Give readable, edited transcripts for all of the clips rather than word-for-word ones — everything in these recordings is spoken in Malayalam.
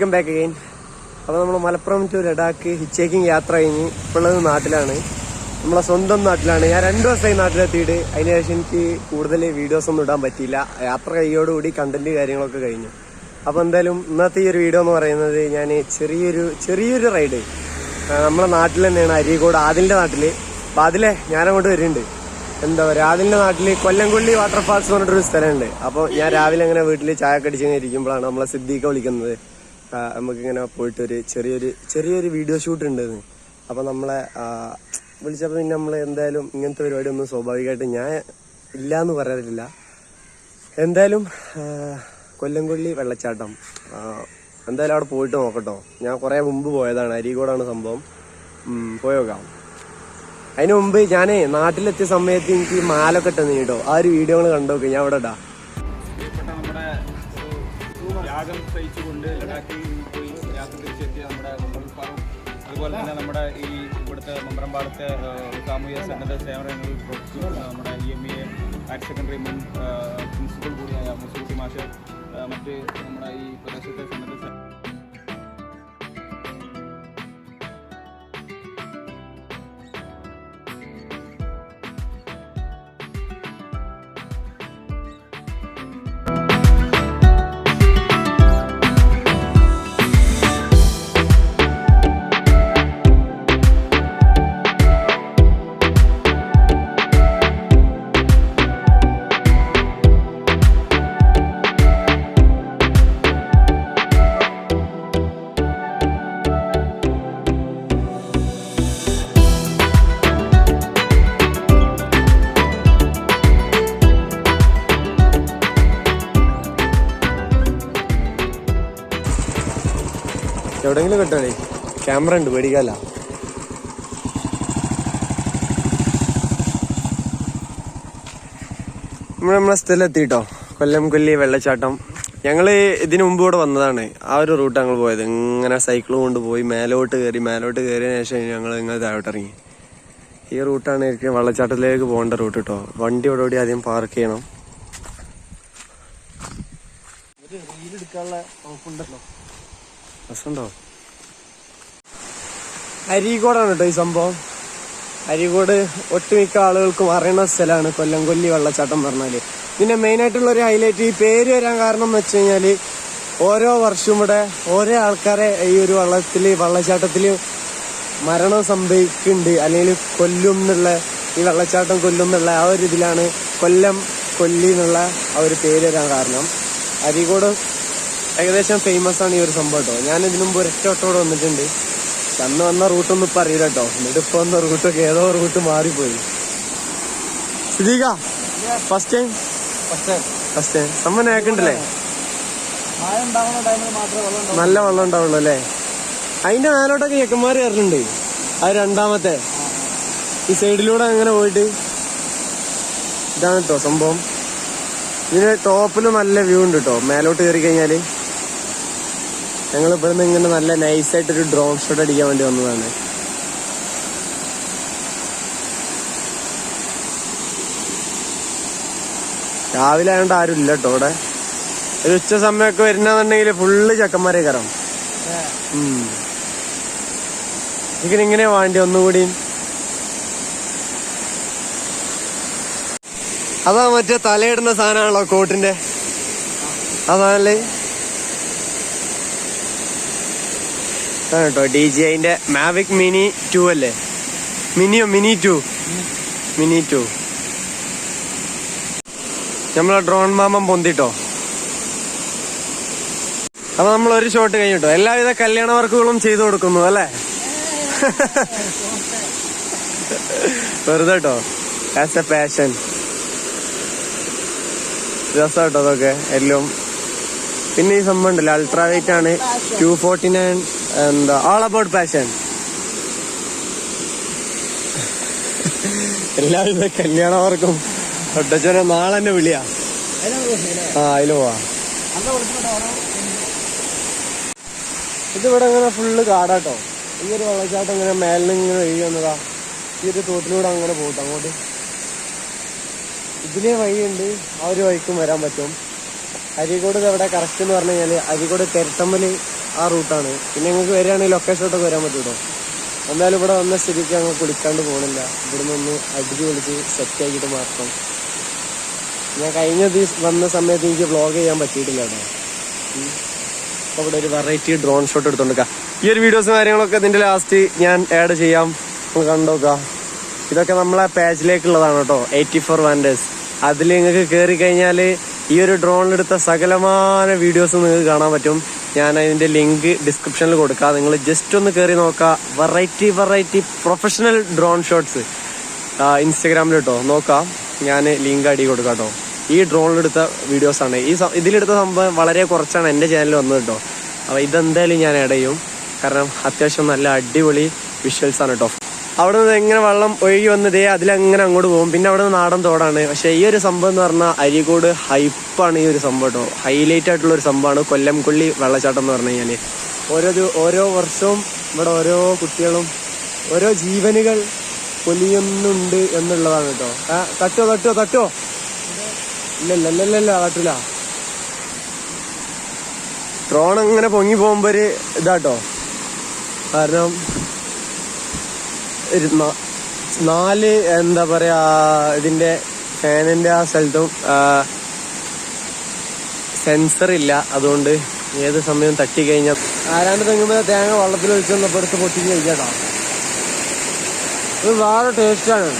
Welcome back again. അപ്പോൾ നമ്മൾ മലപ്പുറം ടു ലഡാക്ക് ഹിറ്റ്ചേക്കിംഗ് യാത്ര കഴിഞ്ഞ് ഇപ്പോൾ ഉള്ളത് നാട്ടിലാണ്, നമ്മളെ സ്വന്തം നാട്ടിലാണ്. ഞാൻ 2 ദിവസമായി നാട്ടിലെത്തിയിട്ട്. അതിനുശേഷം എനിക്ക് കൂടുതൽ വീഡിയോസ് ഒന്നും ഇടാൻ പറ്റിയില്ല. യാത്ര കൈയോടുകൂടി കണ്ടന്റ് കാര്യങ്ങളൊക്കെ കഴിഞ്ഞു. അപ്പോൾ എന്തായാലും ഇന്നത്തെ ഈ ഒരു വീഡിയോ എന്ന് പറയുന്നത് ഞാൻ ചെറിയൊരു റൈഡ് നമ്മളെ നാട്ടിൽ തന്നെയാണ്, അരീക്കോട് ആദിലിൻ്റെ നാട്ടിൽ. അപ്പോൾ അതിലെ ഞാനങ്ങോട്ട് വരുന്നുണ്ട്. എന്താ പറയുക, ആദിലിൻ്റെ നാട്ടിൽ കൊല്ലംകൊല്ലി വാട്ടർഫാൾസ് എന്ന് പറഞ്ഞിട്ടൊരു സ്ഥലമുണ്ട്. അപ്പോൾ ഞാൻ രാവിലെ അങ്ങനെ വീട്ടിൽ ചായ കടിച്ചിങ്ങനെ ഇരിക്കുമ്പോഴാണ് നമ്മളെ സിദ്ദീഖ വിളിക്കുന്നത്. നമുക്കിങ്ങനെ പോയിട്ട് ഒരു ചെറിയൊരു വീഡിയോ ഷൂട്ട് ഉണ്ടെന്ന്. അപ്പോൾ നമ്മളെ വിളിച്ചപ്പോൾ പിന്നെ നമ്മൾ എന്തായാലും ഇങ്ങനത്തെ പരിപാടി ഒന്നും സ്വാഭാവികമായിട്ട് ഞാൻ ഇല്ലയെന്ന് പറയാറില്ല. എന്തായാലും കൊല്ലംകൊല്ലി വെള്ളച്ചാട്ടം എന്തായാലും അവിടെ പോയിട്ട് നോക്കട്ടോ. ഞാൻ കുറേ മുമ്പ് പോയതാണ്, അരീക്കോടാണ് സംഭവം. പോയോക്കാം. അതിന് മുമ്പ് ഞാൻ നാട്ടിലെത്തിയ സമയത്ത് എനിക്ക് മാലൊക്കെ ഇട്ടെന്ന് കേട്ടോ. ആ ഒരു വീഡിയോകൾ കണ്ടോക്കെ, ഞാൻ അവിടെ ഇടാം. നമ്മുടെ യാഗം സഹിച്ചുകൊണ്ട് ലഡാക്കിൽ പോയി യാത്ര തിരിച്ചെത്തിയ നമ്മുടെ വിഭാഗം, അതുപോലെ തന്നെ നമ്മുടെ ഈ ഇവിടുത്തെ മമ്പറമ്പാടത്തെ സാമൂഹിക സന്നദ്ധ സേവനങ്ങളിൽ പ്രവർത്തിക്കുന്ന നമ്മുടെ EMA ഹയർ സെക്കൻഡറി മുൻ പ്രിൻസിപ്പൽ കൂടിയായ മുസ്ലിം മാഷ്, മറ്റ് നമ്മുടെ ഈ പ്രദേശത്തെ സന്നദ്ധ എവിടെയെങ്കിലും കിട്ടണേ. ക്യാമറ ഉണ്ട്, പേടിക്കാല്ല. നമ്മളെ സ്ഥലം എത്തിട്ടോ, കൊല്ലംകൊല്ലി വെള്ളച്ചാട്ടം. ഞങ്ങൾ ഇതിനു മുമ്പ് ഇവിടെ വന്നതാണ്. ആ ഒരു റൂട്ട് ഞങ്ങൾ പോയത്. ഇങ്ങനെ സൈക്കിൾ കൊണ്ടുപോയി മേലോട്ട് കയറിയതിനു ശേഷം ഞങ്ങൾ ഇങ്ങനെ താഴോട്ട് ഇറങ്ങി. ഈ റൂട്ടാണ് എനിക്ക് വെള്ളച്ചാട്ടത്തിലേക്ക് പോകേണ്ട റൂട്ട് കേട്ടോ. വണ്ടി ഇവിടെ ആദ്യം പാർക്ക് ചെയ്യണം. രസമുണ്ടോ? അരീക്കോടാണ് കേട്ടോ ഈ സംഭവം. അരീക്കോട് ഒട്ടുമിക്ക ആളുകൾക്കും അറിയുന്ന സ്ഥലമാണ് കൊല്ലംകൊല്ലി വെള്ളച്ചാട്ടം പറഞ്ഞാല്. ഇതിന്റെ മെയിനായിട്ടുള്ള ഒരു ഹൈലൈറ്റ്, ഈ പേര് വരാൻ കാരണം എന്ന് വെച്ച് കഴിഞ്ഞാല് ഓരോ വർഷവും ഇവിടെ ഓരോ ആൾക്കാരെ ഈ ഒരു വെള്ളച്ചാട്ടത്തിൽ മരണം സംഭവിക്കുന്നുണ്ട്, അല്ലെങ്കിൽ കൊല്ലും എന്നുള്ള, ഈ വെള്ളച്ചാട്ടം കൊല്ലും എന്നുള്ള ആ ഒരു ഇതിലാണ് കൊല്ലി എന്നുള്ള ആ ഒരു പേര് വരാൻ കാരണം. അരീക്കോട് ഏകദേശം ഫേമസ് ആണ് ഈ ഒരു സംഭവം കേട്ടോ. ഞാൻ ഇതിനു മുമ്പ് ഒരൊറ്റ വട്ടോടെ വന്നിട്ടുണ്ട്. അന്ന് വന്ന റൂട്ടൊന്നും ഇപ്പൊ അറിയില്ല കേട്ടോ. എന്നിട്ട് ഇപ്പൊ വന്ന റൂട്ടൊക്കെ ഏതോ റൂട്ട് മാറിപ്പോയി. സിദ്ദീഖ ഫസ്റ്റ് ടൈം സമ്മൻ ആക്കണ്ടല്ലേ? നല്ല വെള്ളം ഉണ്ടാവുള്ളൂ അല്ലേ? അതിന്റെ മേലോട്ടൊക്കെ ചെക്കന്മാര് കയറുന്നുണ്ട്. അത് രണ്ടാമത്തെ ഈ സൈഡിലൂടെ അങ്ങനെ പോയിട്ട് ഇതാണ് കേട്ടോ സംഭവം. ഇതിന് ടോപ്പില് നല്ല വ്യൂ ഉണ്ട് കേട്ടോ. മേലോട്ട് കയറി കഴിഞ്ഞാല് ഞങ്ങൾ ഇവിടുന്ന് ഇങ്ങനെ നല്ല നൈസായിട്ടൊരു ഡ്രോൺ ഷോട്ട് അടിക്കാൻ വേണ്ടി വന്നതാണ്. രാവിലെ ആയതുകൊണ്ട് ആരും ഇല്ല കേട്ടോ ഇവിടെ. ഒരു ഉച്ച സമയമൊക്കെ വരുന്നുണ്ടെങ്കിൽ ഫുള്ള് ചക്കന്മാരെ കയറാം. ഇതിനെങ്ങനെയാ വേണ്ടി ഒന്നുകൂടി. അതാ മറ്റേ തലയിടുന്ന സാധനമാണല്ലോ കോട്ടിന്റെ, അതാണല്ലേ കേട്ടോ. DJIന്റെ മാവിക് മിനി 2 അല്ലേ? മിനി 2 നമ്മളെ ഡ്രോൺ മാമൻ പൊന്തിട്ടോ. അപ്പൊ നമ്മൾ ഒരു ഷോട്ട് കഴിഞ്ഞിട്ടോ. എല്ലാവിധ കല്യാണ വർക്കുകളും ചെയ്തു കൊടുക്കുന്നു അല്ലേ? വെറുതെ കേട്ടോ, ആസ് എ പാഷൻ. രസം കേട്ടോ അതൊക്കെ എല്ലാം. പിന്നെ ഈ സംഭവം ഉണ്ടല്ലോ, അൾട്രാ വെയിറ്റ് ആണ്, 249. എന്താ ഓൾ അബൌട്ട് പാഷൻ. എല്ലാവിധ കല്യാണവർക്കും ഒട്ടച്ചോനെ നാളെ തന്നെ വിളിയാ. അതില് പോവാ. ഇതിവിടെ അങ്ങനെ ഫുള്ള് കാടാട്ടോ. ഈ ഒരു വെള്ളച്ചാട്ടം ഇങ്ങനെ മേലിന് ഇങ്ങനെ ഒഴുകി വന്നതാ. ഈ ഒരു തോട്ടിലൂടെ അങ്ങനെ പോകട്ടോ അങ്ങോട്ട്. ഇതിലേ വഴിയുണ്ട്, ആ ഒരു വഴിക്കും വരാൻ പറ്റും. അരീക്കോട് എവിടെ കറക്റ്റ് എന്ന് പറഞ്ഞു കഴിഞ്ഞാൽ അരീക്കോട് തെരട്ടമ്മൽ ആ റൂട്ടാണ്. പിന്നെ നിങ്ങൾക്ക് വരികയാണെങ്കിൽ ലൊക്കേഷനോട്ടൊക്കെ വരാൻ പറ്റുമോ? എന്തായാലും ഇവിടെ വന്ന സ്ഥിതിക്ക് അങ്ങ് കുളിക്കാണ്ട് പോകണില്ല. ഇവിടുന്ന് ഒന്ന് അടിച്ച് പൊളിച്ച് സെറ്റാക്കിയിട്ട് മാത്രം. ഞാൻ കഴിഞ്ഞ വന്ന സമയത്ത് എനിക്ക് വ്ളോഗ് ചെയ്യാൻ പറ്റിയിട്ടില്ല കേട്ടോ. അപ്പോൾ ഇവിടെ ഒരു വെറൈറ്റി ഡ്രോൺ ഷോട്ട് എടുത്തോണ്ടിരിക്കാം. ഈ ഒരു വീഡിയോസും കാര്യങ്ങളൊക്കെ ഇതിൻ്റെ ലാസ്റ്റ് ഞാൻ ആഡ് ചെയ്യാം, നിങ്ങൾ കണ്ടോക്കാം. ഇതൊക്കെ നമ്മളെ പേജിലേക്കുള്ളതാണ് കേട്ടോ, 84 വണ്ടേഴ്സ്. അതിൽ നിങ്ങൾക്ക് കയറി കഴിഞ്ഞാൽ ഈ ഒരു ഡ്രോണിലെടുത്ത സകലമായ വീഡിയോസ് നിങ്ങൾക്ക് കാണാൻ പറ്റും. ഞാൻ അതിൻ്റെ ലിങ്ക് ഡിസ്ക്രിപ്ഷനിൽ കൊടുക്കാം. നിങ്ങൾ ജസ്റ്റ് ഒന്ന് കയറി നോക്കുക. വെറൈറ്റി പ്രൊഫഷണൽ ഡ്രോൺ ഷോട്ട്സ് ഇൻസ്റ്റഗ്രാമിൽ കേട്ടോ നോക്കാം. ഞാൻ ലിങ്ക് അടി കൊടുക്കാം കേട്ടോ. ഈ ഡ്രോണിലെടുത്ത വീഡിയോസാണ്. ഇതിലെടുത്ത സംഭവം വളരെ കുറച്ചാണ് എൻ്റെ ചാനലിൽ വന്നത് കേട്ടോ. അപ്പോൾ ഇതെന്തായാലും ഞാൻ ആഡ് ചെയ്യും, കാരണം അത്യാവശ്യം നല്ല അടിപൊളി വിഷ്വൽസാണ് കേട്ടോ. അവിടെ നിന്ന് എങ്ങനെ വെള്ളം ഒഴുകി വന്നതേ അതിലങ്ങനെ അങ്ങോട്ട് പോകും. പിന്നെ അവിടെ നിന്ന് നാടൻ തോടാണ്. പക്ഷേ ഈ ഒരു സംഭവം എന്ന് പറഞ്ഞാൽ അരീക്കോട് ഹൈപ്പാണ് ഈ ഒരു സംഭവം കേട്ടോ. ഹൈലൈറ്റ് ആയിട്ടുള്ള ഒരു സംഭവമാണ് കൊല്ലം കൊള്ളി വെള്ളച്ചാട്ടം എന്ന് പറഞ്ഞു കഴിഞ്ഞാൽ. ഓരോ വർഷവും ഇവിടെ ഓരോ കുട്ടികളും ഓരോ ജീവനുകൾ പൊലിയുന്നുണ്ട് എന്നുള്ളതാണ് കേട്ടോ. തട്ടോ ഇല്ല തട്ടില്ല. ഡ്രോൺ അങ്ങനെ പൊങ്ങി പോകുമ്പോ ഒരു ഇതാട്ടോ, കാരണം 4 എന്താ പറയാ ഇതിന്റെ ഫാനിന്റെ ആ സ്ഥലത്തും സെൻസർ ഇല്ല. അതുകൊണ്ട് ഏത് സമയം തട്ടി കഴിഞ്ഞാൽ ആരാണ്ട് തെങ്ങുമ്പോ തേങ്ങ വെള്ളത്തിൽ ഒഴിച്ചൊന്നപ്പോ എടുത്ത് പൊട്ടിച്ച് കഴിക്കാട്ടോ. ഇത് വേറെ ടേസ്റ്റാണ്.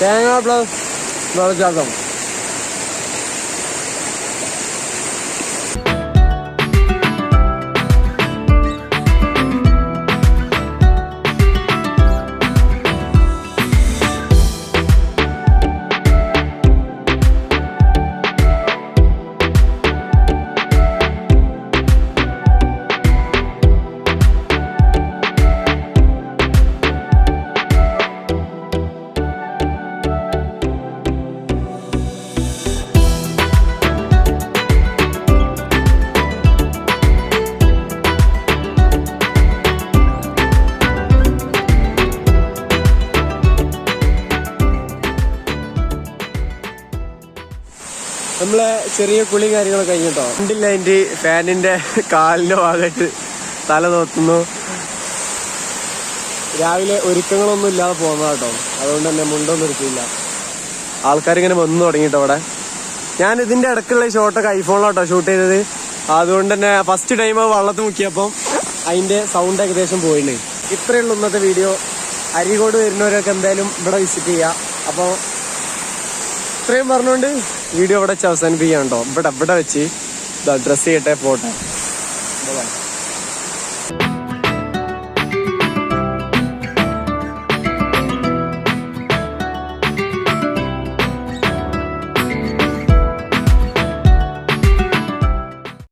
തേങ്ങ പ്ലസ് വെള്ളച്ചാട്ടം. നമ്മളെ ചെറിയ കുളി കാര്യങ്ങളൊക്കെ കഴിഞ്ഞിട്ടോ. കണ്ടില്ല അതിന്റെ ഫാനിന്റെ കാലിന്റെ ഭാഗമായിട്ട് തല നോക്കുന്നു. രാവിലെ ഒരുക്കങ്ങളൊന്നും ഇല്ലാതെ പോകുന്നതാട്ടോ. അതുകൊണ്ട് തന്നെ മുണ്ടൊന്നും എടുക്കില്ല. ആൾക്കാരിങ്ങനെ വന്നു തുടങ്ങിട്ടോ അവിടെ. ഞാൻ ഇതിന്റെ ഇടയ്ക്കുള്ള ഷോട്ടൊക്കെ ഐഫോണിലോട്ടോ ഷൂട്ട് ചെയ്തത്. അതുകൊണ്ട് തന്നെ ഫസ്റ്റ് ടൈം വള്ളത്തിൽ മുക്കിയപ്പം അതിന്റെ സൗണ്ട് ഏകദേശം പോയിട്ടുണ്ട്. ഇത്രയുള്ള ഇന്നത്തെ വീഡിയോ. അരീക്കോട് വരുന്നവരൊക്കെ എന്തായാലും ഇവിടെ വിസിറ്റ് ചെയ്യുക. അപ്പോൾ ഇത്രയും പറഞ്ഞുകൊണ്ട് വീഡിയോ ഇവിടെ വെച്ച് അവസാനിപ്പിക്കാം കേട്ടോ. ഇവിടെ വെച്ച് ഡ്രസ്സ് ചെയ്യട്ടെ, പോട്ടെ.